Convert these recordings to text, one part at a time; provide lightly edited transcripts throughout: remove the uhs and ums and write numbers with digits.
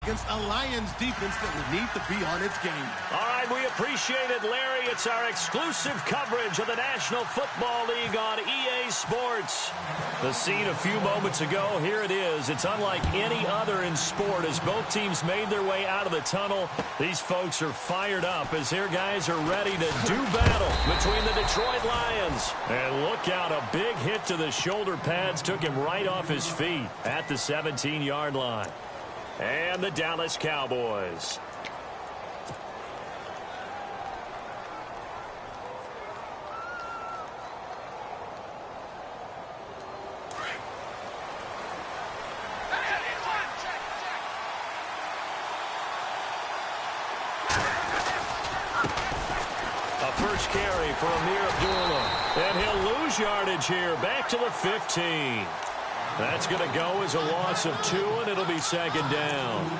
against a Lions defense that would need to be on its game. All right, we appreciate it, Larry. It's our exclusive coverage of the National Football League on EA Sports. The scene a few moments ago, here it is. It's unlike any other in sport as both teams made their way out of the tunnel. These folks are fired up as their guys are ready to do battle between the Detroit Lions. And look out, a big hit to the shoulder pads took him right off his feet at the 17-yard line. And the Dallas Cowboys. First carry for Amir Abdullah. And he'll lose yardage here. Back to the 15. That's going to go as a loss of 2, and it'll be second down.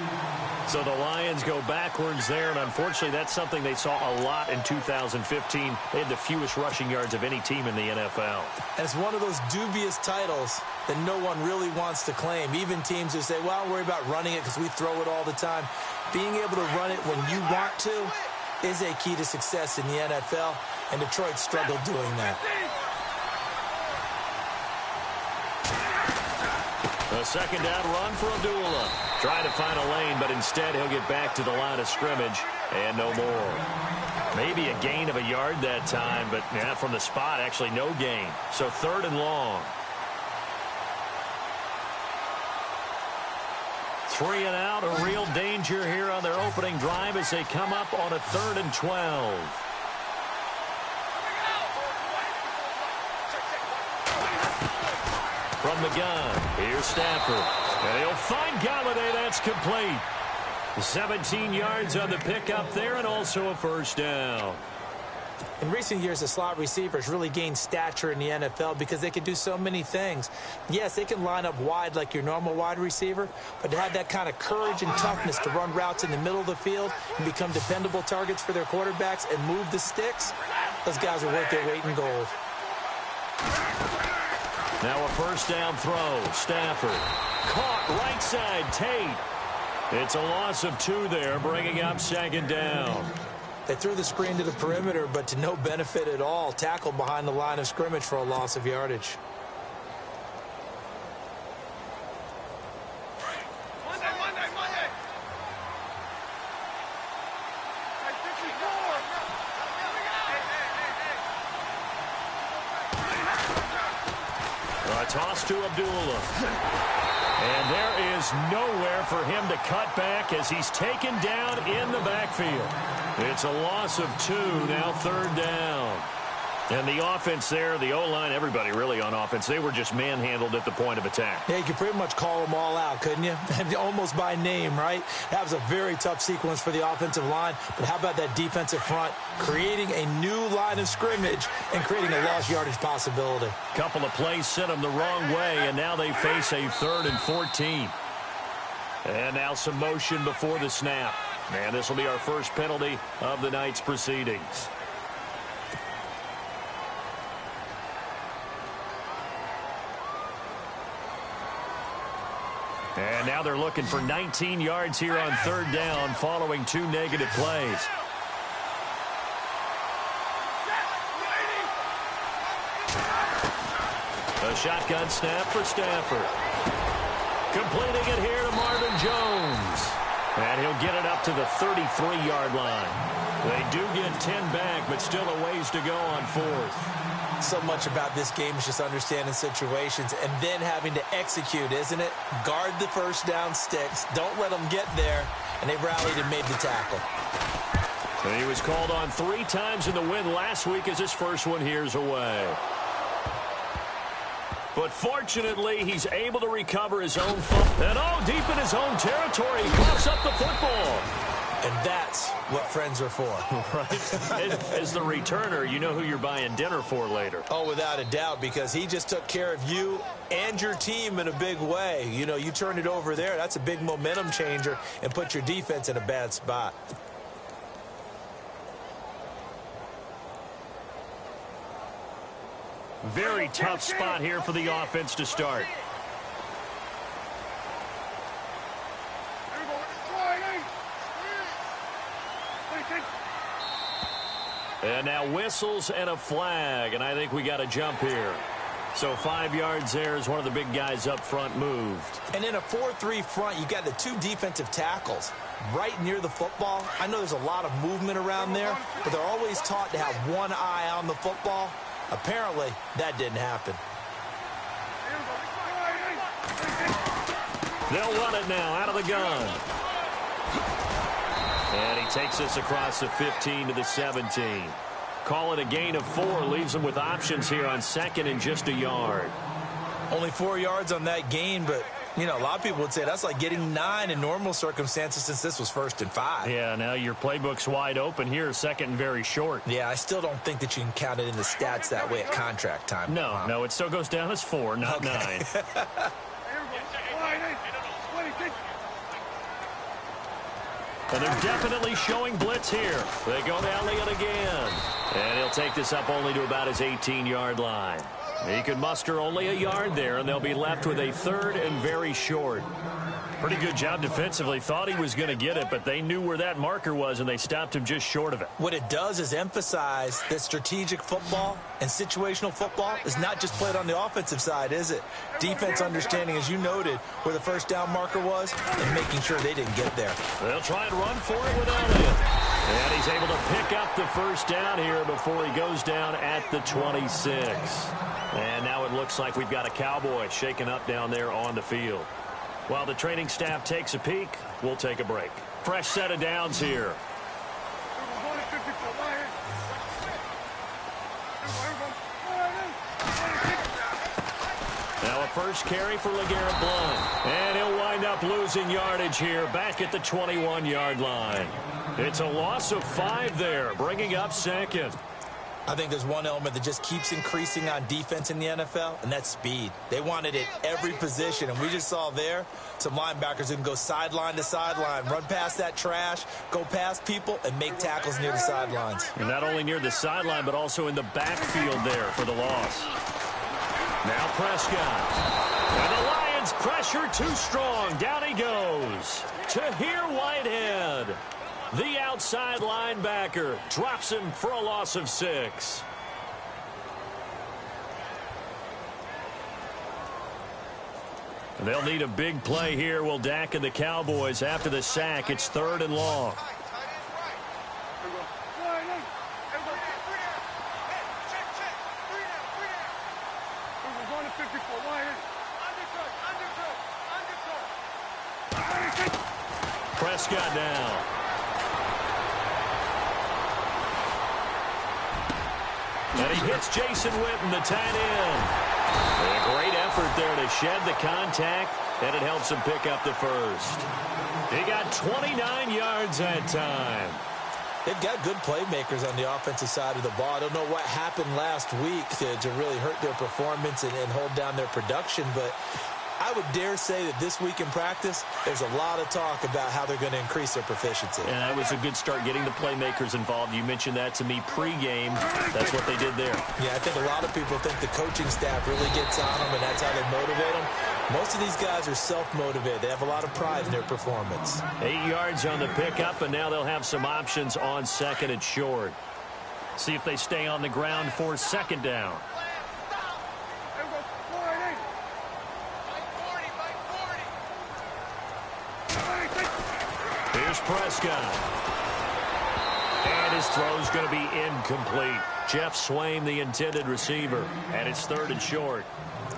So the Lions go backwards there, and unfortunately that's something they saw a lot in 2015. They had the fewest rushing yards of any team in the NFL. And it's one of those dubious titles that no one really wants to claim. Even teams who say, well, I'll worry about running it because we throw it all the time. Being able to run it when you want to is a key to success in the NFL, and Detroit struggled doing that. A second down run for Abdullah. Trying to find a lane, but instead he'll get back to the line of scrimmage and no more. Maybe a gain of a yard that time, but yeah, from the spot, actually no gain. So third and long. 3 and out, a real danger here on their opening drive as they come up on a 3rd and 12. From the gun, here's Stafford. And he'll find Galladay. That's complete. 17 yards on the pickup there and also a first down. In recent years, the slot receivers really gained stature in the NFL because they can do so many things. Yes, they can line up wide like your normal wide receiver, but to have that kind of courage and toughness to run routes in the middle of the field and become dependable targets for their quarterbacks and move the sticks, those guys are worth their weight in gold. Now a first down throw. Stafford. Caught right side. Tate. It's a loss of 2 there, bringing up second down. They threw the screen to the perimeter, but to no benefit at all. Tackled behind the line of scrimmage for a loss of yardage. Toss to Abdullah. And there is nowhere for him to cut back as he's taken down in the backfield. It's a loss of 2, now 3rd down. And the offense there, the O-line, everybody really on offense, they were just manhandled at the point of attack. Yeah, you could pretty much call them all out, couldn't you? Almost by name, right? That was a very tough sequence for the offensive line. But how about that defensive front creating a new line of scrimmage and creating a lost yardage possibility? Couple of plays sent them the wrong way, and now they face a 3rd and 14. And now some motion before the snap. And this will be our first penalty of the night's proceedings. And now they're looking for 19 yards here on 3rd down following 2 negative plays. A shotgun snap for Stafford. Completing it here to Marvin Jones. And he'll get it up to the 33-yard line. They do get 10 back, but still a ways to go on 4th. So much about this game is just understanding situations and then having to execute, isn't it? Guard the first down sticks. Don't let them get there. And they rallied and made the tackle. And he was called on 3 times in the win last week as his first one here's away. But fortunately, he's able to recover his own football. And oh, deep in his own territory, he coughs up the football. And that's what friends are for. Right? As the returner, you know who you're buying dinner for later. Oh, without a doubt, because he just took care of you and your team in a big way. You know, you turn it over there, that's a big momentum changer and put your defense in a bad spot. Very tough spot here for the offense to start. And now whistles and a flag, and I think we got a jump here. So 5 yards there as one of the big guys up front moved. And in a 4-3 front, you got the 2 defensive tackles right near the football. I know there's a lot of movement around there, but they're always taught to have one eye on the football. Apparently, that didn't happen. They'll run it now out of the gun. And he takes us across the 15 to the 17. Call it a gain of 4. Leaves them with options here on second and just a yard. Only 4 yards on that gain, but, you know, a lot of people would say that's like getting 9 in normal circumstances since this was 1st and 5. Yeah, now your playbook's wide open here, second and very short. Yeah, I still don't think that you can count it in the stats that way at contract time. No, it still goes down as 4, not 9. And they're definitely showing blitz here. They go to Elliott again. And he'll take this up only to about his 18-yard line. He can muster only a yard there, and they'll be left with a 3rd and very short. Pretty good job defensively. Thought he was going to get it, but they knew where that marker was, and they stopped him just short of it. What it does is emphasize that strategic football and situational football is not just played on the offensive side, is it? Defense understanding, as you noted, where the first down marker was and making sure they didn't get there. They'll try and run for it with Elliott. And he's able to pick up the first down here before he goes down at the 26. And now it looks like we've got a Cowboy shaken up down there on the field. While the training staff takes a peek, we'll take a break. Fresh set of downs here. Now a first carry for LeGarrette Blount. And he'll wind up losing yardage here back at the 21-yard line. It's a loss of 5 there, bringing up second. I think there's one element that just keeps increasing on defense in the NFL, and that's speed. They want it at every position, and we just saw there some linebackers who can go sideline to sideline, run past that trash, go past people, and make tackles near the sidelines. And not only near the sideline, but also in the backfield there for the loss. Now Prescott. And the Lions pressure too strong. Down he goes. Tahir Whitehead. The outside linebacker drops him for a loss of 6. They'll need a big play here. Will Dak and the Cowboys after the sack. It's 3rd and long. Prescott down. And he hits Jason Witten, the tight end. And a great effort there to shed the contact, and it helps him pick up the first. He got 29 yards that time. They've got good playmakers on the offensive side of the ball. I don't know what happened last week to really hurt their performance and hold down their production, but I would dare say that this week in practice, there's a lot of talk about how they're going to increase their proficiency. And that was a good start, getting the playmakers involved. You mentioned that to me pregame. That's what they did there. Yeah, I think a lot of people think the coaching staff really gets on them, and that's how they motivate them. Most of these guys are self-motivated. They have a lot of pride in their performance. 8 yards on the pickup, and now they'll have some options on second and short. See if they stay on the ground for second down. Here's Prescott. And his throw's going to be incomplete. Jeff Swain, the intended receiver, and it's 3rd and short.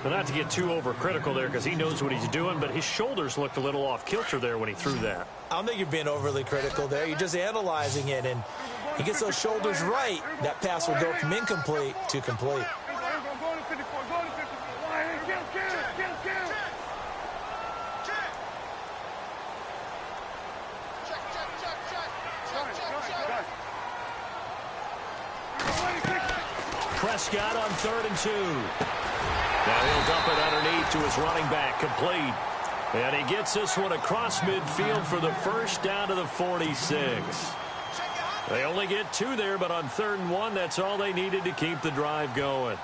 But not to get too overcritical there because he knows what he's doing, but his shoulders looked a little off kilter there when he threw that. I don't think you're being overly critical there. You're just analyzing it, and he gets those shoulders right. That pass will go from incomplete to complete. Prescott on 3rd and 2. Now he'll dump it underneath to his running back, complete. And he gets this one across midfield for the first down to the 46. They only get 2 there, but on 3rd and 1, that's all they needed to keep the drive going.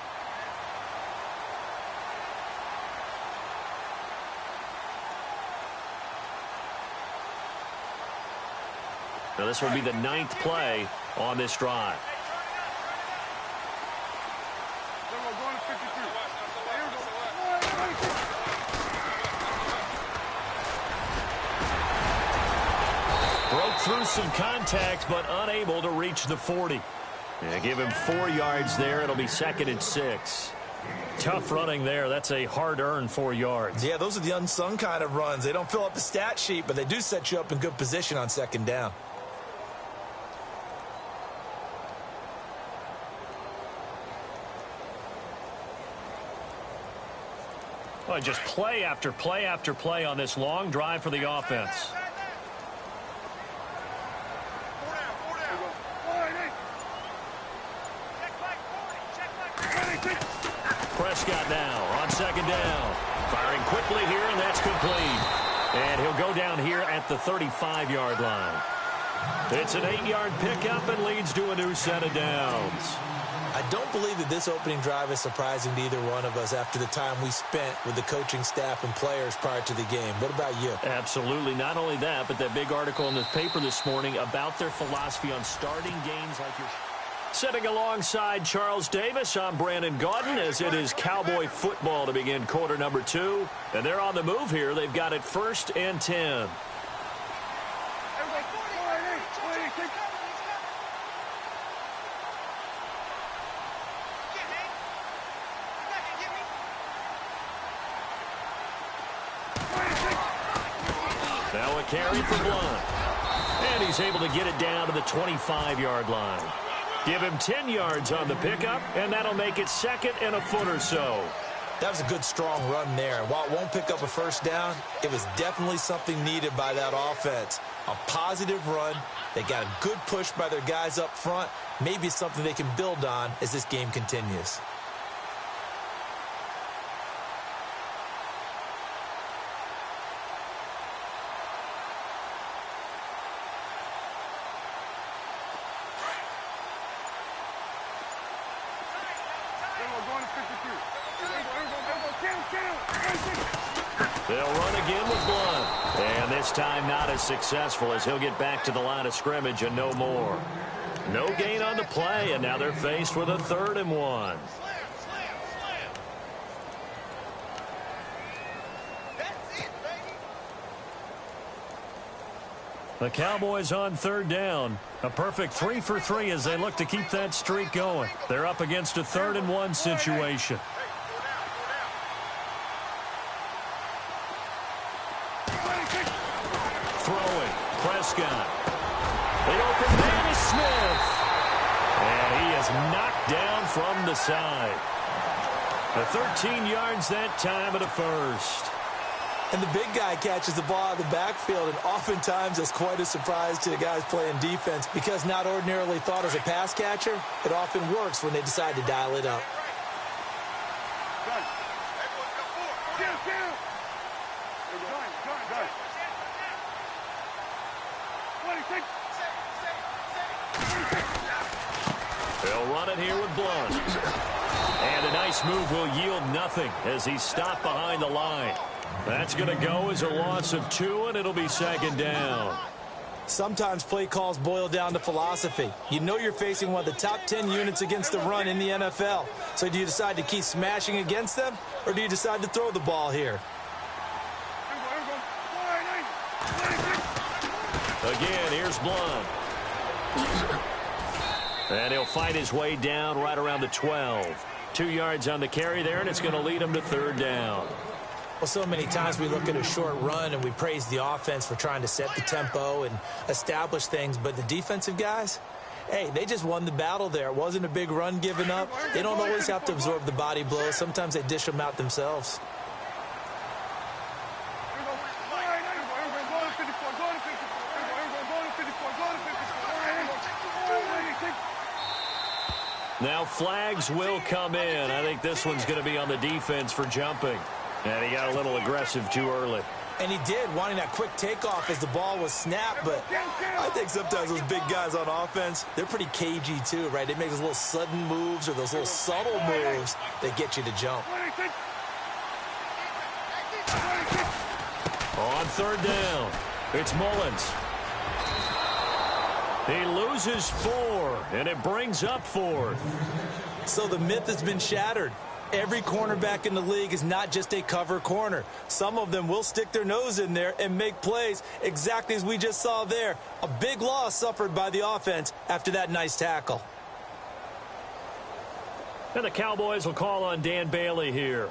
Now this will be the 9th play on this drive. Broke through some contact, but unable to reach the 40. Yeah, give him 4 yards there. It'll be 2nd and 6. Tough running there. That's a hard-earned 4 yards. Yeah, those are the unsung kind of runs. They don't fill up the stat sheet, but they do set you up in good position on 2nd down. Well, just play after play after play on this long drive for the offense. Prescott now on 2nd down. Firing quickly here, and that's complete. And he'll go down here at the 35-yard line. It's an 8-yard pickup and leads to a new set of downs. I don't believe that this opening drive is surprising to either one of us after the time we spent with the coaching staff and players prior to the game. What about you? Absolutely. Not only that, but that big article in the paper this morning about their philosophy on starting games like your... Sitting alongside Charles Davis, I'm Brandon Gaudin as it is Cowboy football to begin quarter number 2. And they're on the move here. They've got it 1st and 10. Now a carry for Blunt. And he's able to get it down to the 25-yard line. Give him 10 yards on the pickup, and that'll make it 2nd and a foot or so. That was a good, strong run there. While it won't pick up a 1st down, it was definitely something needed by that offense. A positive run. They got a good push by their guys up front. Maybe something they can build on as this game continues. They'll run again with Blunt. And this time not as successful as he'll get back to the line of scrimmage and no more. No gain on the play, and now they're faced with a 3rd and 1. The Cowboys on 3rd down. A perfect 3 for 3 as they look to keep that streak going. They're up against a 3rd and 1 situation. Throwing. Prescott. The open man is Smith. And he is knocked down from the side. The 13 yards that time at a 1st. And the big guy catches the ball out of the backfield, and oftentimes it's quite a surprise to the guys playing defense because not ordinarily thought as a pass catcher, it often works when they decide to dial it up. They'll run it here with Blunt. And a nice move will yield nothing as he's stopped behind the line. That's going to go as a loss of 2, and it'll be 2nd down. Sometimes play calls boil down to philosophy. You know you're facing one of the top 10 units against the run in the NFL. So do you decide to keep smashing against them, or do you decide to throw the ball here? Again, here's Blunt. And he'll fight his way down right around the 12. 2 yards on the carry there, and it's going to lead him to 3rd down. Well, so many times we look at a short run and we praise the offense for trying to set the tempo and establish things, but the defensive guys, hey, they just won the battle there. It wasn't a big run given up. They don't always have to absorb the body blows. Sometimes they dish them out themselves. Now flags will come in. I think this one's going to be on the defense for jumping. And he got a little aggressive too early. And he did, wanting that quick takeoff as the ball was snapped. But I think sometimes those big guys on offense, they're pretty cagey too, right? They make those little sudden moves or those little subtle moves that get you to jump. On 3rd down, it's Mullins. He loses 4, and it brings up 4th. So the myth has been shattered. Every cornerback in the league is not just a cover corner. Some of them will stick their nose in there and make plays exactly as we just saw there. A big loss suffered by the offense after that nice tackle. And the Cowboys will call on Dan Bailey here.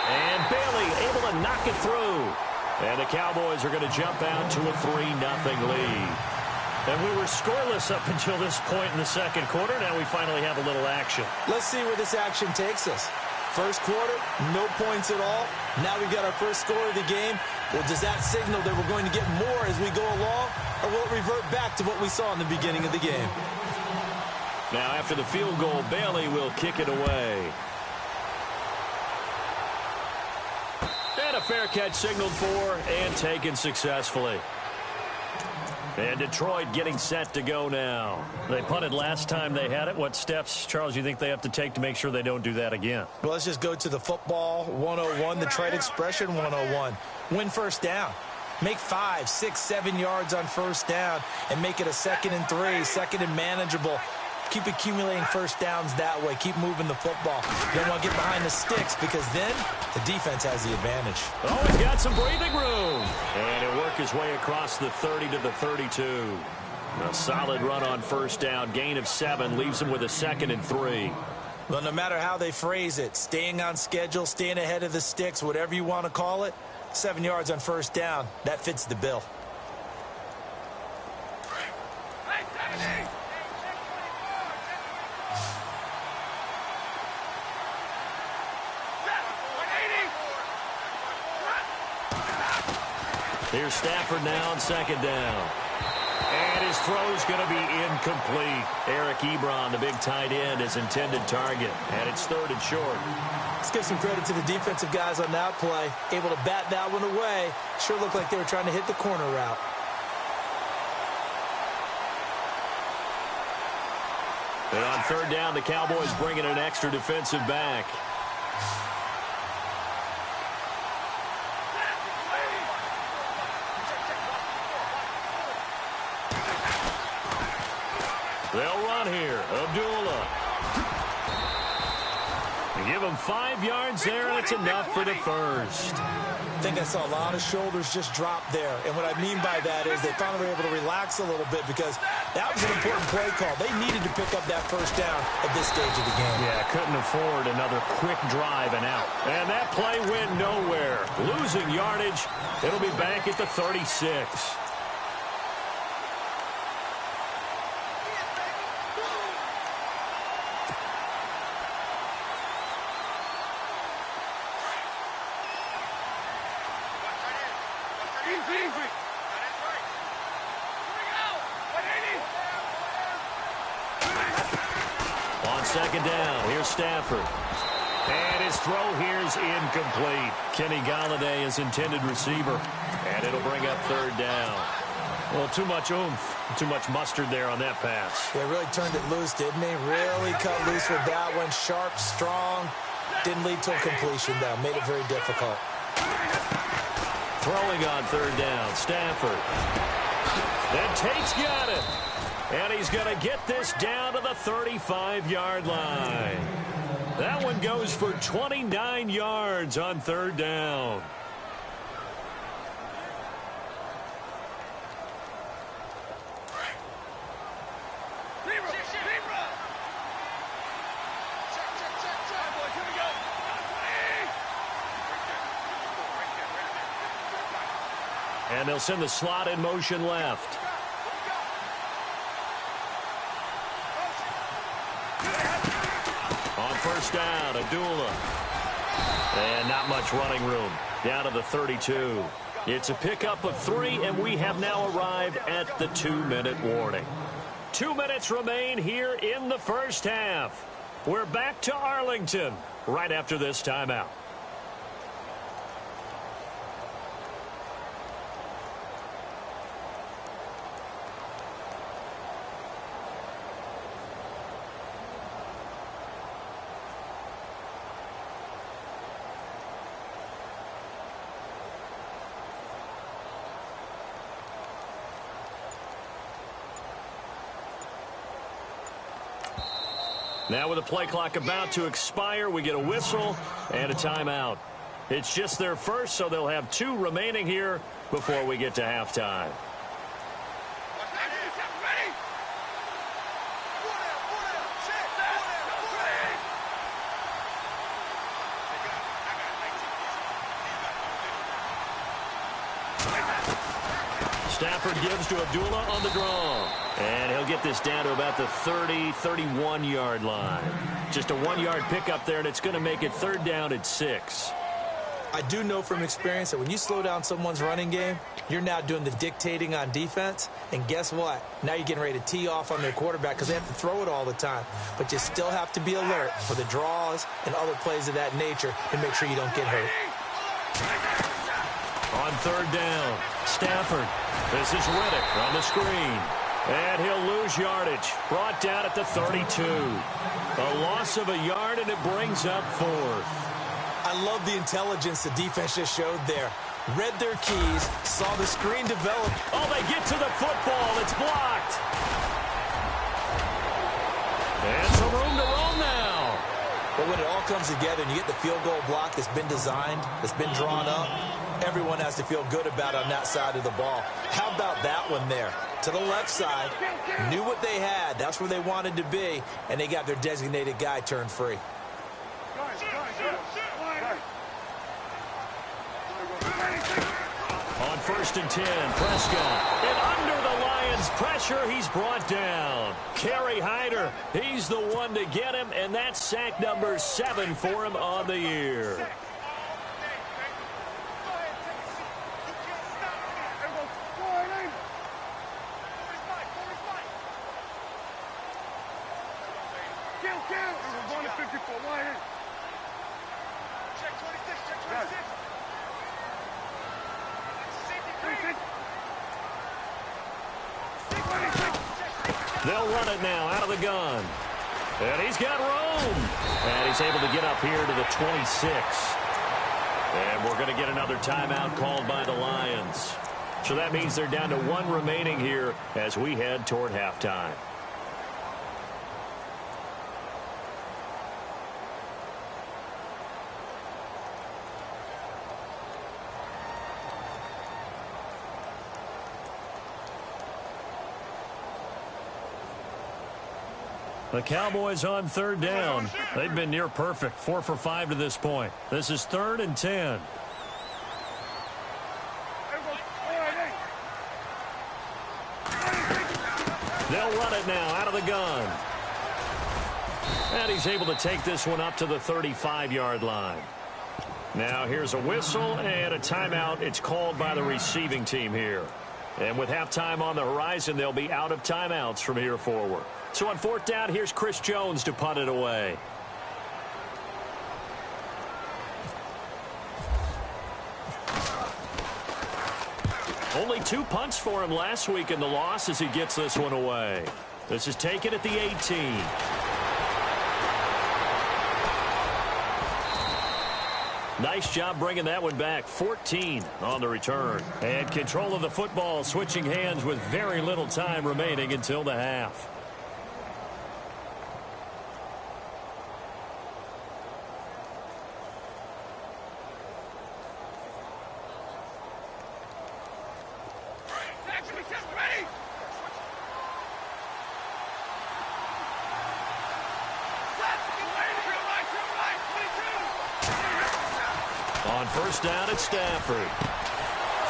And Bailey able to knock it through. And the Cowboys are going to jump out to a 3-0 lead. And we were scoreless up until this point in the second quarter. Now we finally have a little action. Let's see where this action takes us. First quarter, no points at all. Now we've got our first score of the game. Well, does that signal that we're going to get more as we go along? Or will it revert back to what we saw in the beginning of the game? Now after the field goal, Bailey will kick it away. And a fair catch signaled for and taken successfully. And Detroit getting set to go now. They punted last time they had it. What steps, Charles, you think they have to take to make sure they don't do that again? Well, let's just go to the football 101, the trade expression 101. Win first down. Make 5, 6, 7 yards on first down and make it a 2nd and 3, 2nd and manageable. Keep accumulating first downs that way. Keep moving the football. You don't want to get behind the sticks because then the defense has the advantage. Oh, he's got some breathing room. And he'll work his way across the 30 to the 32. A solid run on first down. Gain of 7 leaves him with a 2nd and 3. Well, no matter how they phrase it, staying on schedule, staying ahead of the sticks, whatever you want to call it, 7 yards on first down, that fits the bill. Here's Stafford now on 2nd down. And his throw's going to be incomplete. Eric Ebron, the big tight end, his intended target. And it's 3rd and short. Let's give some credit to the defensive guys on that play. Able to bat that one away. Sure looked like they were trying to hit the corner route. And on 3rd down, the Cowboys bring in an extra defensive back. They'll run here. Abdullah. Give him 5 yards there, and it's enough for the first. I think I saw a lot of shoulders just drop there. And what I mean by that is they finally were able to relax a little bit because that was an important play call. They needed to pick up that first down at this stage of the game. Yeah, couldn't afford another quick drive and out. And that play went nowhere. Losing yardage. It'll be back at the 36. On 2nd down, here's Stafford. And his throw here is incomplete. Kenny Golladay is intended receiver. And it'll bring up 3rd down. Well, too much oomph, too much mustard there on that pass. They really turned it loose, didn't they? Really cut loose with that one. Sharp, strong. Didn't lead to a completion, though. Made it very difficult. Throwing on 3rd down, Stafford. Then Tate's got it. And he's going to get this down to the 35-yard line. That one goes for 29 yards on 3rd down. And they'll send the slot in motion left. On 1st down, Abdullah. And not much running room. Down to the 32. It's a pickup of 3, and we have now arrived at the 2-minute warning. 2 minutes remain here in the first half. We're back to Arlington right after this timeout. Now with the play clock about to expire, we get a whistle and a timeout. It's just their first, so they'll have 2 remaining here before we get to halftime. Stafford gives to Abdullah on the draw. And he'll get this down to about the 30, 31-yard line. Just a 1-yard pickup there, and it's going to make it 3rd down at 6. I do know from experience that when you slow down someone's running game, you're now doing the dictating on defense. And guess what? Now you're getting ready to tee off on their quarterback because they have to throw it all the time. But you still have to be alert for the draws and other plays of that nature and make sure you don't get hurt. On 3rd down, Stafford. This is Riddick on the screen. And he'll lose yardage. Brought down at the 32. A loss of a yard, and it brings up 4th. I love the intelligence the defense just showed there. Read their keys, saw the screen develop. Oh, they get to the football. It's blocked. And some room to roam now. But when it all comes together and you get the field goal block that's been designed, that's been drawn up, everyone has to feel good about on that side of the ball. How about that one there? To the left side, knew what they had. That's where they wanted to be, and they got their designated guy turned free. On 1st and 10, Prescott. And under the Lions' pressure, he's brought down. Kerry Hyder, he's the one to get him, and that's sack number 7 for him on the year. They'll run it now out of the gun. And he's got room. And he's able to get up here to the 26. And we're going to get another timeout called by the Lions. So that means they're down to 1 remaining here as we head toward halftime. The Cowboys on 3rd down. They've been near perfect, 4 for 5 to this point. This is 3rd and 10. They'll run it now out of the gun. And he's able to take this one up to the 35-yard line. Now here's a whistle and a timeout. It's called by the receiving team here. And with halftime on the horizon, they'll be out of timeouts from here forward. So on 4th down, here's Chris Jones to punt it away. Only 2 punts for him last week in the loss as he gets this one away. This is taken at the 18. Nice job bringing that one back. 14 on the return. And control of the football, switching hands with very little time remaining until the half. On 1st down, it's Stafford.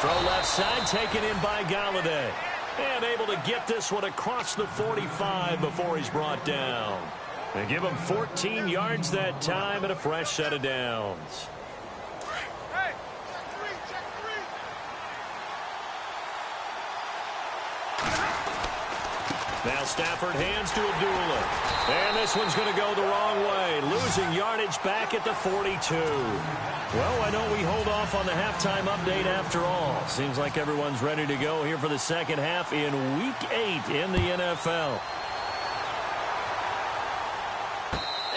Throw left side, taken in by Galladay. And able to get this one across the 45 before he's brought down. They give him 14 yards that time and a fresh set of downs. Now Stafford hands to Abdullah. And this one's going to go the wrong way. Losing yardage back at the 42. Well, I know we hold off on the halftime update after all. Seems like everyone's ready to go here for the second half in Week 8 in the NFL.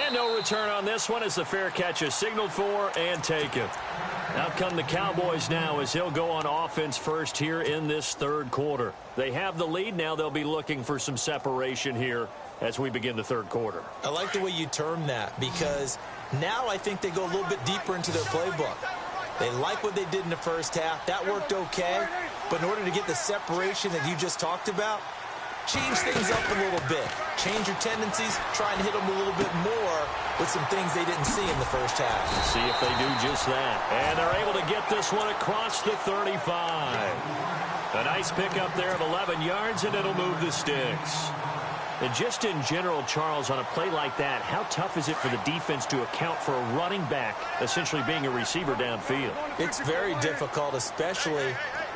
And no return on this one as the fair catch is signaled for and taken. Out come the Cowboys now as he'll go on offense first here in this 3rd quarter. They have the lead. Now they'll be looking for some separation here as we begin the third quarter. I like the way you term that, because now I think they go a little bit deeper into their playbook. They like what they did in the first half. That worked okay. But in order to get the separation that you just talked about, change things up a little bit. Change your tendencies. Try and hit them a little bit more with some things they didn't see in the first half. See if they do just that. And they're able to get this one across the 35. A nice pickup there of 11 yards, and it'll move the sticks. And just in general, Charles, on a play like that, how tough is it for the defense to account for a running back essentially being a receiver downfield? It's very difficult, especially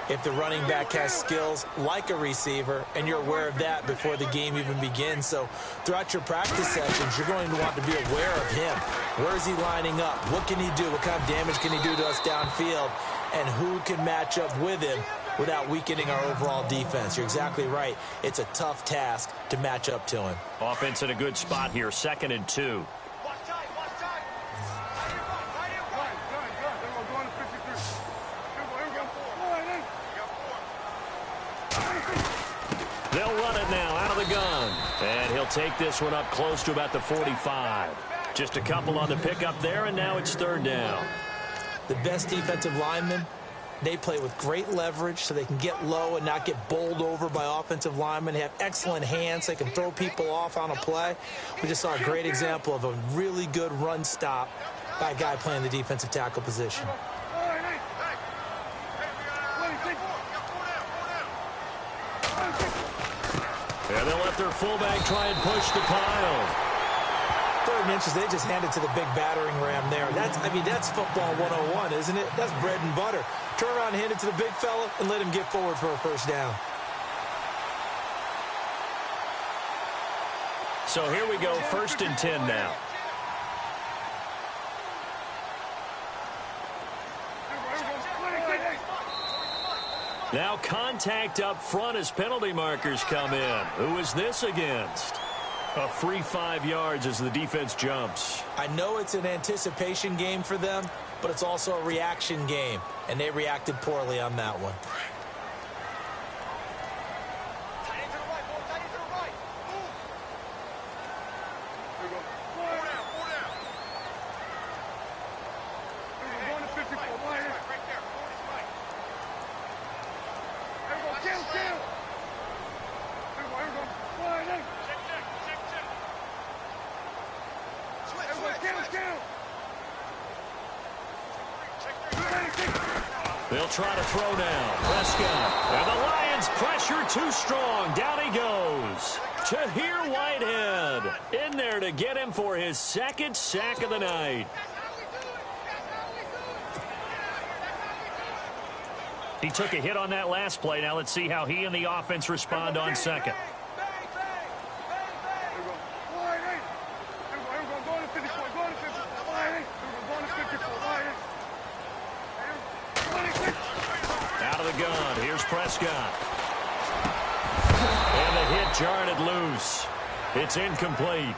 if the running back has skills like a receiver, and you're aware of that before the game even begins. So throughout your practice sessions, you're going to want to be aware of him. Where is he lining up? What can he do? What kind of damage can he do to us downfield? And who can match up with him without weakening our overall defense? You're exactly right. It's a tough task to match up to him. Offense in a good spot here, 2nd and 2. They'll run it now out of the gun. And he'll take this one up close to about the 45. Just a couple on the pickup there, and now it's 3rd down. The best defensive linemen, they play with great leverage so they can get low and not get bowled over by offensive linemen. They have excellent hands. They can throw people off on a play. We just saw a great example of a really good run stop by a guy playing the defensive tackle position. And they'll let their fullback try and push the pile. 3rd and inches, they just handed to the big battering ram there. That's football 101, isn't it? That's bread and butter. Turn around and hand it to the big fella and let him get forward for a 1st down. So here we go, 1st and 10 now. Now contact up front as penalty markers come in. Who is this against? A free 5 yards as the defense jumps. I know it's an anticipation game for them, but it's also a reaction game, and they reacted poorly on that one. They'll try to throw now. Prescott. And the Lions pressure too strong. Down he goes. Tahir Whitehead in there to get him for his 2nd sack of the night. He took a hit on that last play. Now let's see how he and the offense respond on 2nd. Out of the gun. Here's Prescott. And the hit jarred it loose. It's incomplete.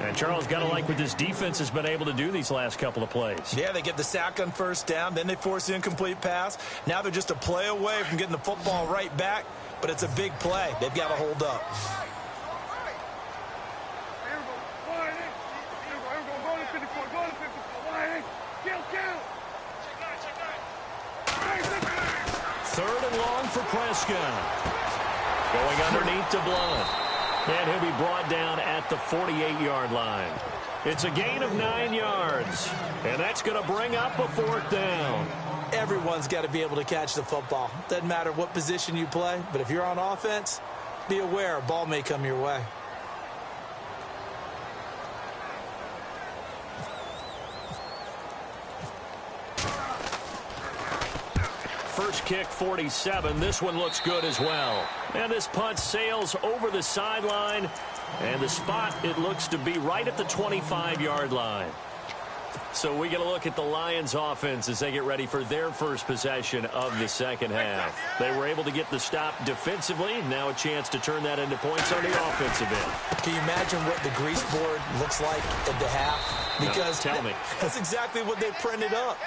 And Charles, got to like what this defense has been able to do these last couple of plays. Yeah, they get the sack on 1st down, then they force the incomplete pass. Now they're just a play away from getting the football right back, but it's a big play. They've got to hold up. Third and long for Prescott. Going underneath to Blunt. And he'll be brought down at the 48-yard line. It's a gain of 9 yards. And that's going to bring up a 4th down. Everyone's got to be able to catch the football. Doesn't matter what position you play, but if you're on offense, be aware a ball may come your way. First kick, 47. This one looks good as well. And this punt sails over the sideline. And the spot, it looks to be right at the 25-yard line. So we get a look at the Lions offense as they get ready for their first possession of the 2nd half. They were able to get the stop defensively. Now a chance to turn that into points on the offensive end. Can you imagine what the grease board looks like at the half? Because no, tell me. That's exactly what they printed up.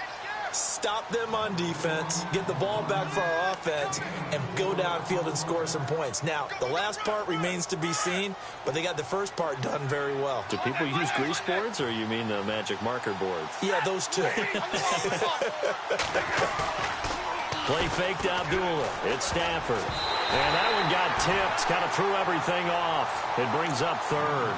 Stop them on defense, get the ball back for our offense, and go downfield and score some points. Now, the last part remains to be seen, but they got the first part done very well. Do people use grease boards, or you mean the magic marker boards? Yeah, those two. Play fake to Abdullah. It's Stafford. And that one got tipped, kind of threw everything off. It brings up third.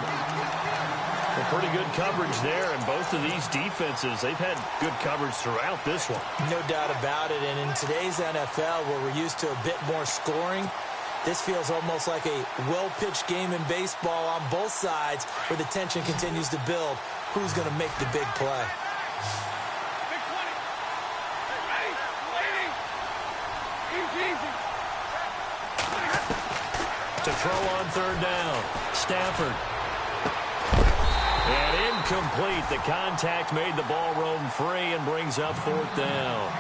Well, pretty good coverage there, and both of these defenses, they've had good coverage throughout this one. No doubt about it, and in today's NFL, where we're used to a bit more scoring, this feels almost like a well-pitched game in baseball on both sides, where the tension continues to build. Who's going to make the big play? To throw on third down, Stafford. And incomplete. The contact made the ball roam free and brings up fourth down.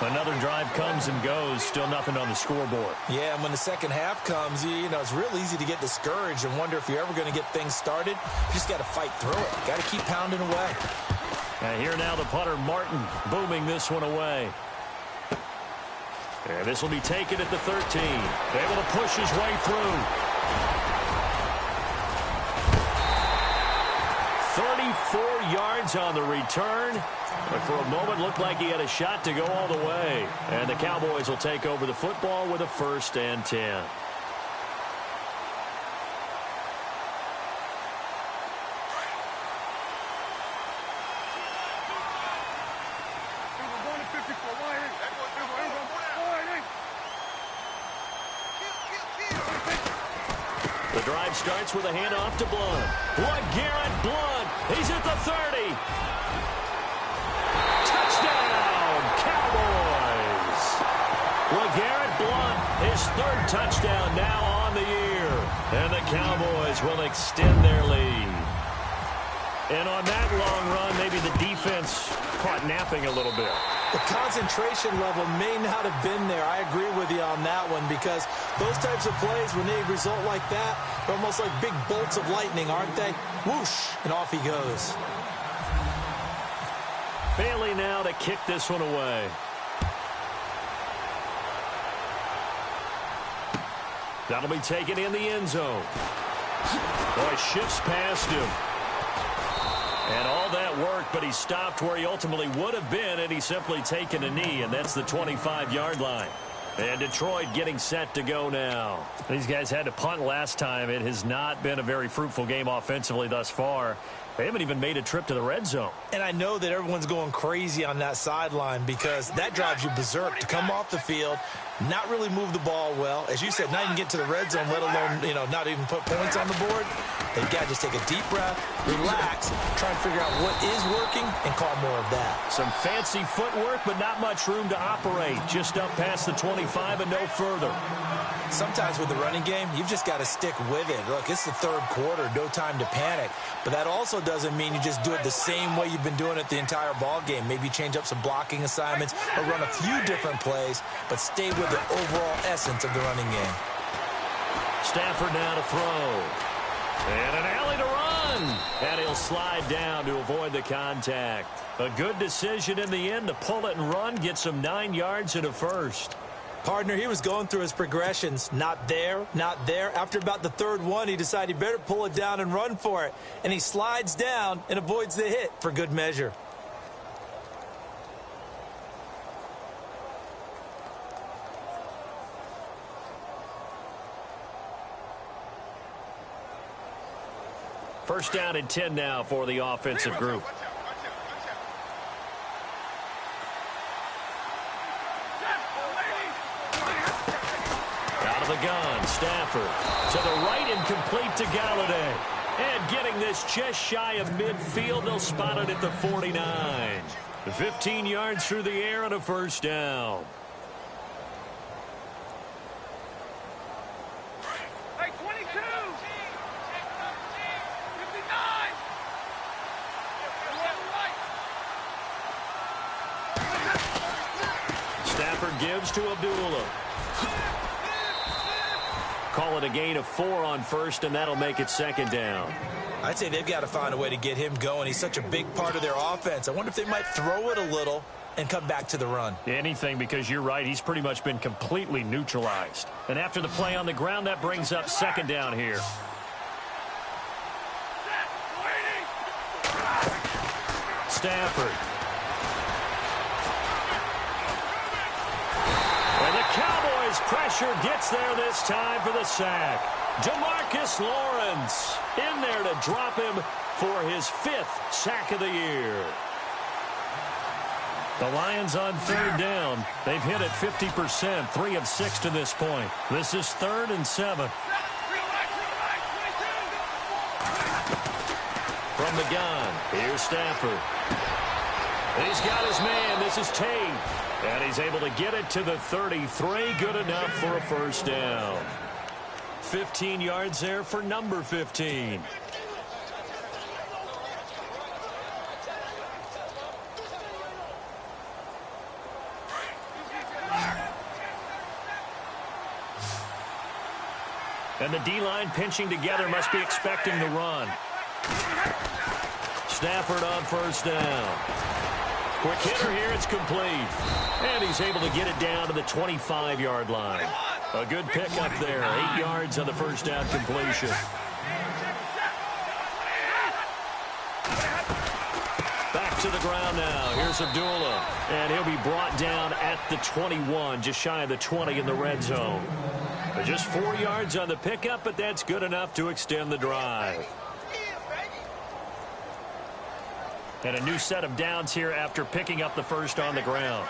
Another drive comes and goes. Still nothing on the scoreboard. Yeah, and when the second half comes, you know, it's real easy to get discouraged and wonder if you're ever going to get things started. You just got to fight through it. Got to keep pounding away. And here now the punter, Martin, booming this one away. And this will be taken at the 13. Able to push his way through. 34 yards on the return. But for a moment, looked like he had a shot to go all the way. And the Cowboys will take over the football with a 1st and 10. The drive starts with a handoff to Blunt. LeGarrette Blunt. He's at the 30. Touchdown, Cowboys. LeGarrette Blunt, his 3rd touchdown now on the year. And the Cowboys will extend their lead. And on that long run, maybe the defense caught napping a little bit. The concentration level may not have been there. I agree with you on that one, because those types of plays, when they result like that, they're almost like big bolts of lightning, aren't they? Whoosh, and off he goes. Bailey now to kick this one away. That'll be taken in the end zone. Boy, shifts past him. And all that worked, but he stopped where he ultimately would have been had he simply taken a knee, and that's the 25-yard line. And Detroit getting set to go now. These guys had to punt last time. It has not been a very fruitful game offensively thus far. They haven't even made a trip to the red zone. And I know that everyone's going crazy on that sideline, because that drives you berserk to come off the field, not really move the ball well. As you said, not even get to the red zone, let alone, you know, not even put points on the board. They've got to just take a deep breath, relax, try and figure out what is working, and call more of that. Some fancy footwork, but not much room to operate. Just up past the 25 and no further. Sometimes with the running game, you've just got to stick with it. Look, it's the 3rd quarter, no time to panic. But that also doesn't mean you just do it the same way you've been doing it the entire ball game. Maybe change up some blocking assignments or run a few different plays, but stay with the overall essence of the running game. Stafford now to throw. And an alley to run. And he'll slide down to avoid the contact. A good decision in the end to pull it and run, get some 9 yards and a 1st. Partner, he was going through his progressions. Not there, not there. After about the 3rd one, he decided he better pull it down and run for it. And he slides down and avoids the hit for good measure. First down and 10 now for the offensive group. Out of the gun, Stafford to the right and complete to Galladay. And getting this just shy of midfield, they'll spot it at the 49. 15 yards through the air and a 1st down. Stafford gives to Abdullah. Call it a gain of 4 on 1st, and that'll make it 2nd down. I'd say they've got to find a way to get him going. He's such a big part of their offense. I wonder if they might throw it a little and come back to the run. Anything, because you're right, he's pretty much been completely neutralized. And after the play on the ground, that brings up second down here. Stafford. And the Cowboys' pressure gets there this time for the sack. Demarcus Lawrence in there to drop him for his 5th sack of the year. The Lions on third down. They've hit it 50%, 3 of 6 to this point. This is 3rd and 7. From the gun, here's Stafford. He's got his man. This is Tate. And he's able to get it to the 33. Good enough for a first down. 15 yards there for number 15. And the D-line pinching together, must be expecting the run. Stafford on first down. Quick hitter here, it's complete. And he's able to get it down to the 25-yard line. A good pickup there, 8 yards on the first down completion. Back to the ground now. Here's Abdullah. And he'll be brought down at the 21, just shy of the 20 in the red zone. Just 4 yards on the pickup, but that's good enough to extend the drive. And a new set of downs here after picking up the first on the ground.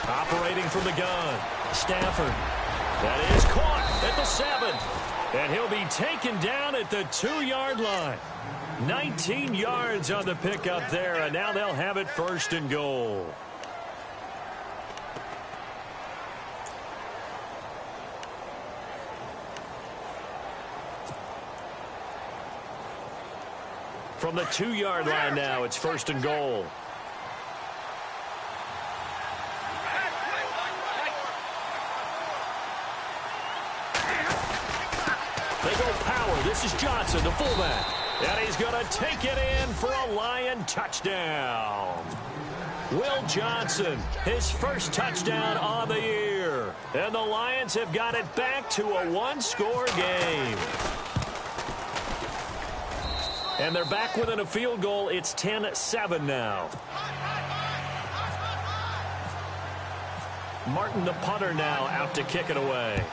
Operating from the gun, Stafford. That is caught at the 7. And he'll be taken down at the 2-yard line. 19 yards on the pickup there, and now they'll have it 1st and goal. From the 2-yard line now, it's 1st and goal. They go power. This is Johnson, the fullback. And he's going to take it in for a Lion touchdown. Will Johnson, his first touchdown on the year. And the Lions have got it back to a 1-score game. And they're back within a field goal. It's 10-7 now. Martin, the punter, now out to kick it away.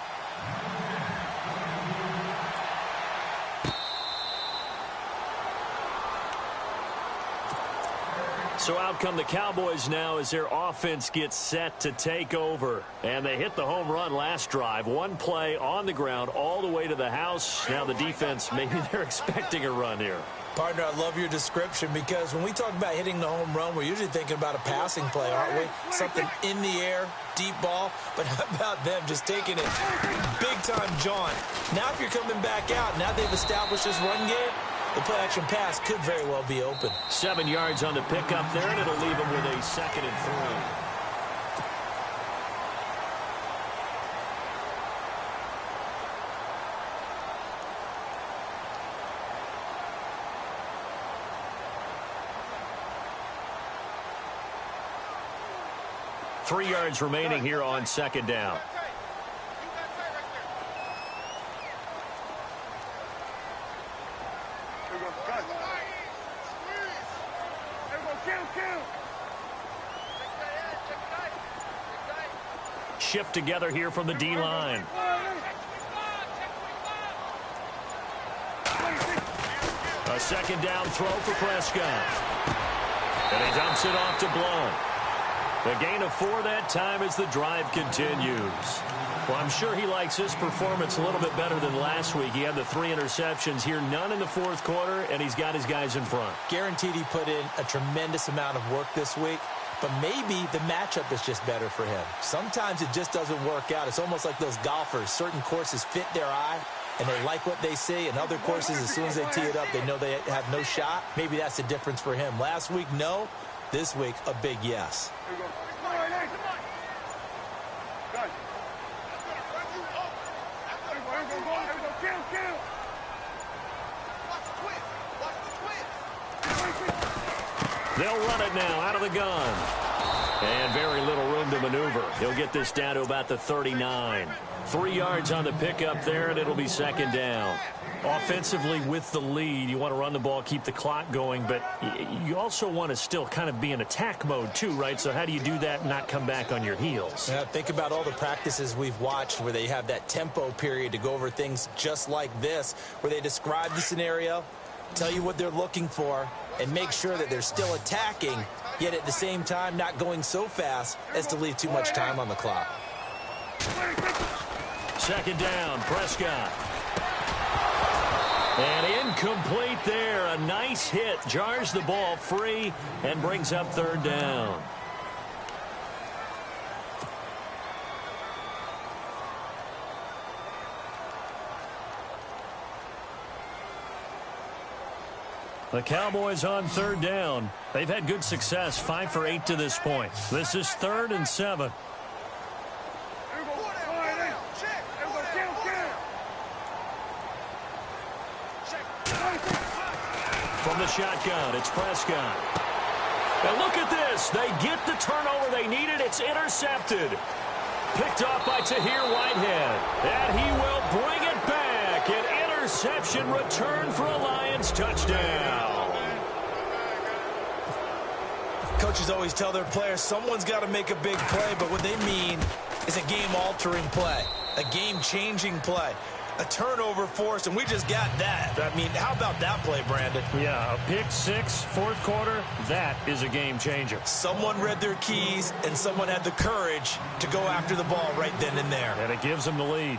So out come the Cowboys now as their offense gets set to take over. And they hit the home run last drive. One play on the ground all the way to the house. Now the defense, maybe they're expecting a run here. Partner, I love your description, because when we talk about hitting the home run, we're usually thinking about a passing play, aren't we? Something in the air, deep ball. But how about them just taking it big-time jaunt? Now if you're coming back out, now they've established this run game, the play-action pass could very well be open. 7 yards on the pickup there, and it'll leave him with a 2nd and 3. Three yards remaining here on 2nd down. Shift together here from the D-line. A 2nd down throw for Prescott. And he dumps it off to Blount. The gain of 4 that time as the drive continues. Well, I'm sure he likes his performance a little bit better than last week. He had the 3 interceptions here, none in the 4th quarter, and he's got his guys in front. Guaranteed he put in a tremendous amount of work this week, but maybe the matchup is just better for him. Sometimes it just doesn't work out. It's almost like those golfers. Certain courses fit their eye, and they like what they see, and other courses, as soon as they tee it up, they know they have no shot. Maybe that's the difference for him. Last week, no. This week, a big yes. They'll run it now out of the gun. And very little room to maneuver. He'll get this down to about the 39. 3 yards on the pickup there, and it'll be second down. Offensively with the lead, you want to run the ball, keep the clock going, but you also want to still kind of be in attack mode too, right? So how do you do that and not come back on your heels? Yeah, think about all the practices we've watched where they have that tempo period to go over things just like this, where they describe the scenario, tell you what they're looking for, and make sure that they're still attacking, yet at the same time not going so fast as to leave too much time on the clock. Second down, Prescott. And incomplete there. A nice hit. Jars the ball free and brings up third down. The Cowboys on third down. They've had good success, 5 for 8 to this point. This is 3rd and 7. From the shotgun, it's Prescott. And look at this. They get the turnover they needed. It's intercepted. Picked off by Tahir Whitehead. And he will bring it back. An interception return for a Lions touchdown. Coaches always tell their players someone's got to make a big play, but what they mean is a game-altering play, a game-changing play. A turnover force, and we just got that. I mean, how about that play, Brandon? Yeah, a pick six, fourth quarter, that is a game changer. Someone read their keys, and someone had the courage to go after the ball right then and there. And it gives them the lead.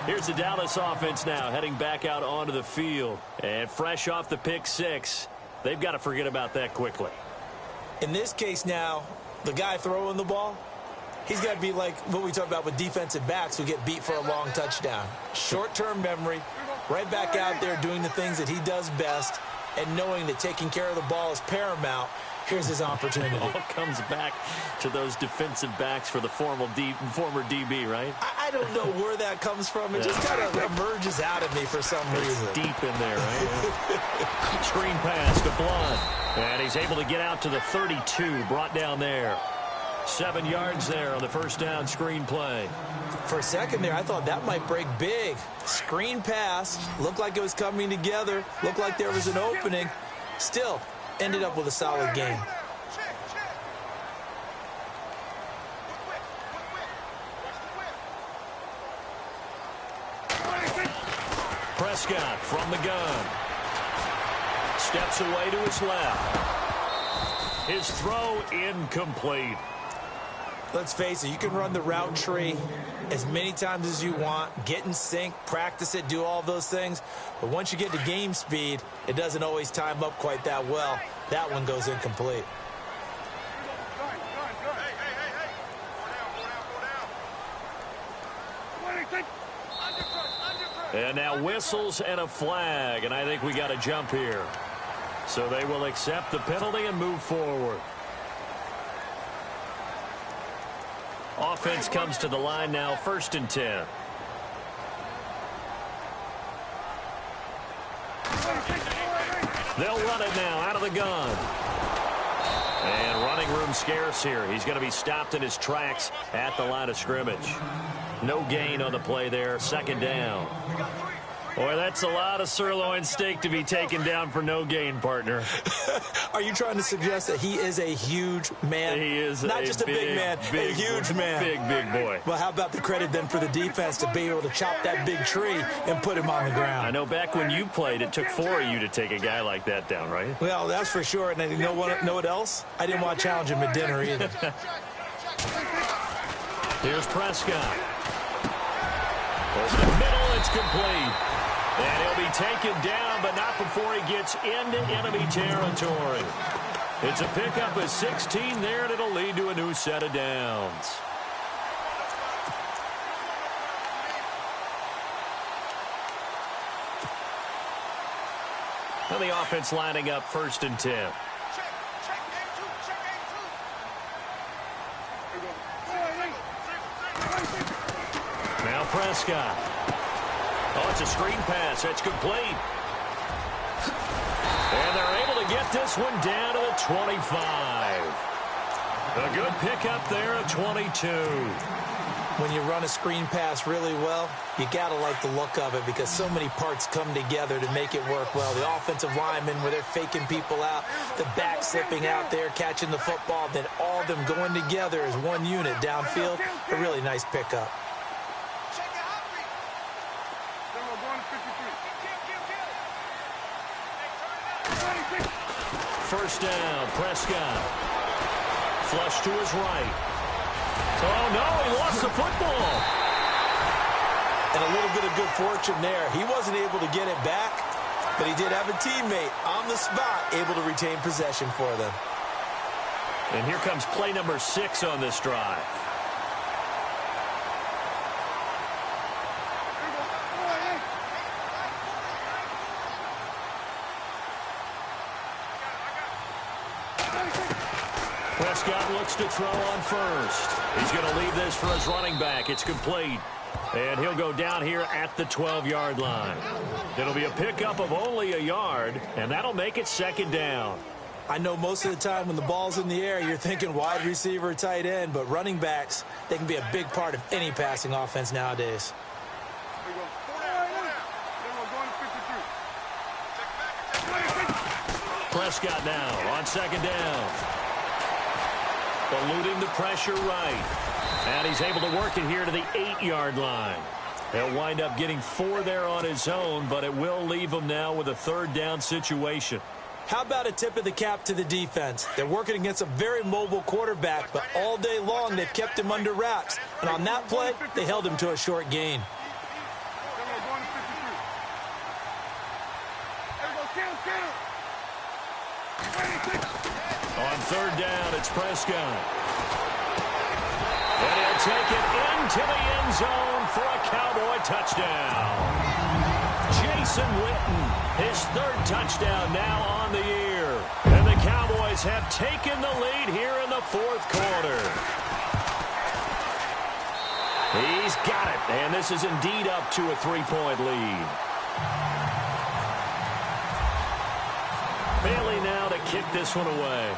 Here's the Dallas offense now, heading back out onto the field. And fresh off the pick six, they've got to forget about that quickly. In this case now, the guy throwing the ball, he's got to be like what we talk about with defensive backs who get beat for a long touchdown. Short-term memory, right back out there doing the things that he does best, and knowing that taking care of the ball is paramount. Here's his opportunity. It all comes back to those defensive backs for the former DB, right? I don't know where that comes from. It just kind of emerges out of me for some reason. It's deep in there, right? Screen pass to Blunt. And he's able to get out to the 32, brought down there. 7 yards there on the first down screen play. For a second there, I thought that might break big. Screen pass, looked like it was coming together, looked like there was an opening. Still, ended up with a solid game. Prescott from the gun. Steps away to his left. His throw incomplete. Let's face it, you can run the route tree as many times as you want, get in sync, practice it, do all those things. But once you get to game speed, it doesn't always time up quite that well. That one goes incomplete. And now whistles and a flag, and I think we got a jump here. So they will accept the penalty and move forward. Offense comes to the line now, 1st and 10. They'll run it now out of the gun. And running room scarce here. He's going to be stopped in his tracks at the line of scrimmage. No gain on the play there, 2nd down. Boy, that's a lot of sirloin steak to be taken down for no gain, partner. Are you trying to suggest that he is a huge man? He is not just a big man, a huge man. Big boy. Well, how about the credit then for the defense to be able to chop that big tree and put him on the ground? I know back when you played, it took 4 of you to take a guy like that down, right? Well, that's for sure. And you know what else? I didn't want to challenge him at dinner either. Here's Prescott. Over the middle, it's complete. And he'll be taken down, but not before he gets into enemy territory. It's a pickup of 16 there, and it'll lead to a new set of downs. And the offense lining up 1st and 10. Prescott. Oh, it's a screen pass. That's complete. And they're able to get this one down to the 25. A good pickup there at 22. When you run a screen pass really well, you got to like the look of it because so many parts come together to make it work well. The offensive linemen, where they're faking people out, the back slipping out there, catching the football, then all of them going together as one unit downfield. A really nice pickup. First down, Prescott. Flush to his right. Oh, no, he lost the football. And a little bit of good fortune there. He wasn't able to get it back, but he did have a teammate on the spot able to retain possession for them. And here comes play number 6 on this drive. Prescott looks to throw on first. He's going to leave this for his running back. It's complete. And he'll go down here at the 12-yard line. It'll be a pickup of only a yard, and that'll make it second down. I know most of the time when the ball's in the air, you're thinking wide receiver, tight end, but running backs, they can be a big part of any passing offense nowadays. Prescott now on second down. Eluding the pressure right. And he's able to work it here to the 8-yard line. He'll wind up getting 4 there on his own, but it will leave him now with a third down situation. How about a tip of the cap to the defense? They're working against a very mobile quarterback, but all day long they've kept him under wraps. And on that play, they held him to a short gain. On third down, it's Prescott. And he'll take it into the end zone for a Cowboy touchdown. Jason Witten, his third touchdown now on the year. And the Cowboys have taken the lead here in the fourth quarter. He's got it, and this is indeed up to a 3-point lead. Bailey now to kick this one away.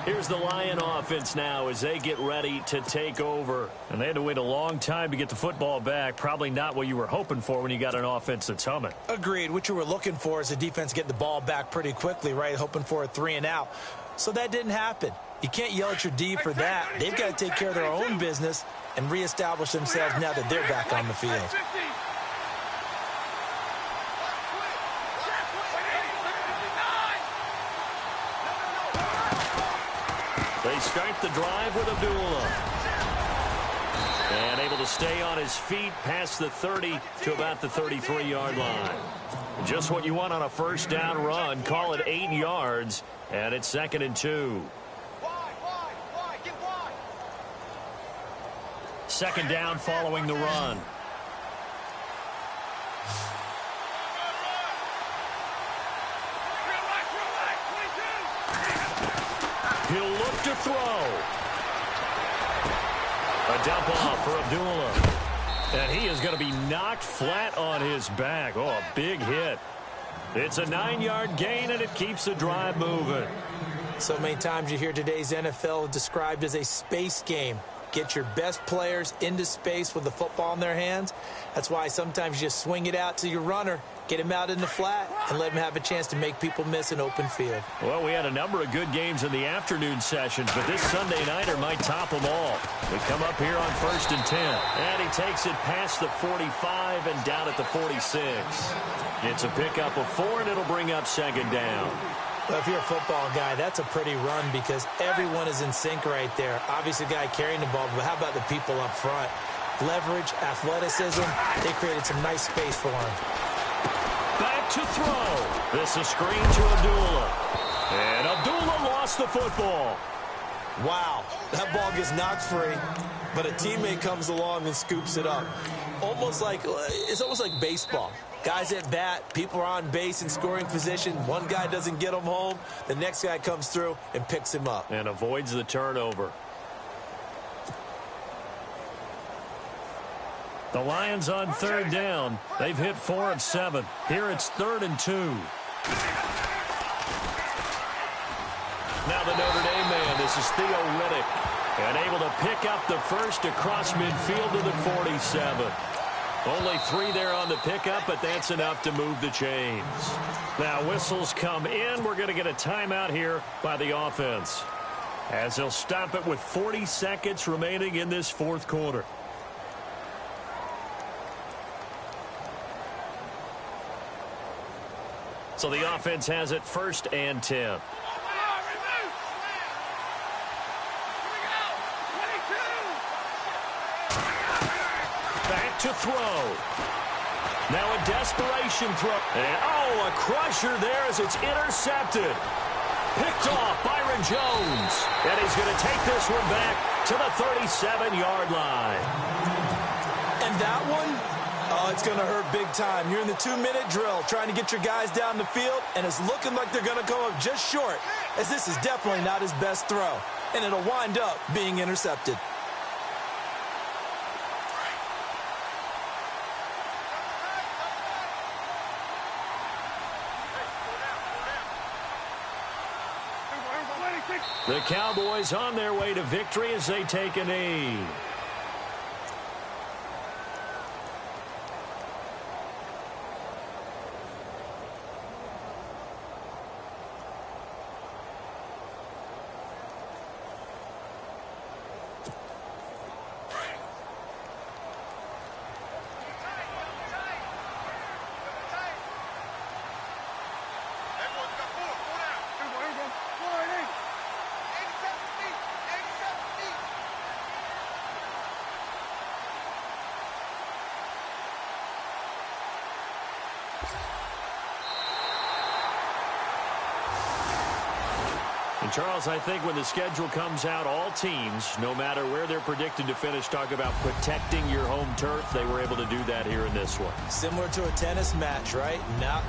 Here's the Lion offense now as they get ready to take over. And they had to wait a long time to get the football back. Probably not what you were hoping for when you got an offense that's humming. Agreed. What you were looking for is the defense getting the ball back pretty quickly, right? Hoping for a 3-and-out. So that didn't happen. You can't yell at your D for that. They've got to take care of their own business and reestablish themselves now that they're back on the field. They start the drive with Abdullah. And able to stay on his feet past the 30 to about the 33-yard line. Just what you want on a first down run. Call it 8 yards, and it's 2nd and 2. Second down following the run. He'll look to throw. A dump off for Abdullah. And he is going to be knocked flat on his back. Oh, a big hit. It's a 9-yard gain, and it keeps the drive moving. So many times you hear today's NFL described as a space game. Get your best players into space with the football in their hands. That's why sometimes you just swing it out to your runner, get him out in the flat, and let him have a chance to make people miss an open field. Well, we had a number of good games in the afternoon sessions, but this Sunday nighter might top them all. We come up here on 1st and 10. And he takes it past the 45 and down at the 46. It's a pickup of 4, and it'll bring up 2nd down. Well, if you're a football guy, that's a pretty run because everyone is in sync right there. Obviously, the guy carrying the ball, but how about the people up front? Leverage, athleticism, they created some nice space for him. Back to throw. This is screen to Abdullah. And Abdullah lost the football. Wow, that ball gets knocked free, but a teammate comes along and scoops it up. It's almost like baseball. Guys at bat, people are on base in scoring position. One guy doesn't get him home. The next guy comes through and picks him up. And avoids the turnover. The Lions on third down. They've hit 4 of 7. Here it's 3rd and 2. Now the Notre Dame man, this is Theo Riddick. And able to pick up the first across midfield to the 47. Only 3 there on the pickup, but that's enough to move the chains. Now whistles come in. We're going to get a timeout here by the offense, as they'll stop it with 40 seconds remaining in this 4th quarter. So the offense has it 1st and 10. Back to throw. Now a desperation throw. And, oh, a crusher there as it's intercepted. Picked off Byron Jones. And he's going to take this one back to the 37-yard line. And that one, oh, it's going to hurt big time. You're in the 2-minute drill trying to get your guys down the field, and it's looking like they're going to come up just short, as this is definitely not his best throw. And it'll wind up being intercepted. The Cowboys on their way to victory as they take a knee. And Charles, I think when the schedule comes out, all teams, no matter where they're predicted to finish, talk about protecting your home turf. They were able to do that here in this one. Similar to a tennis match, right? Not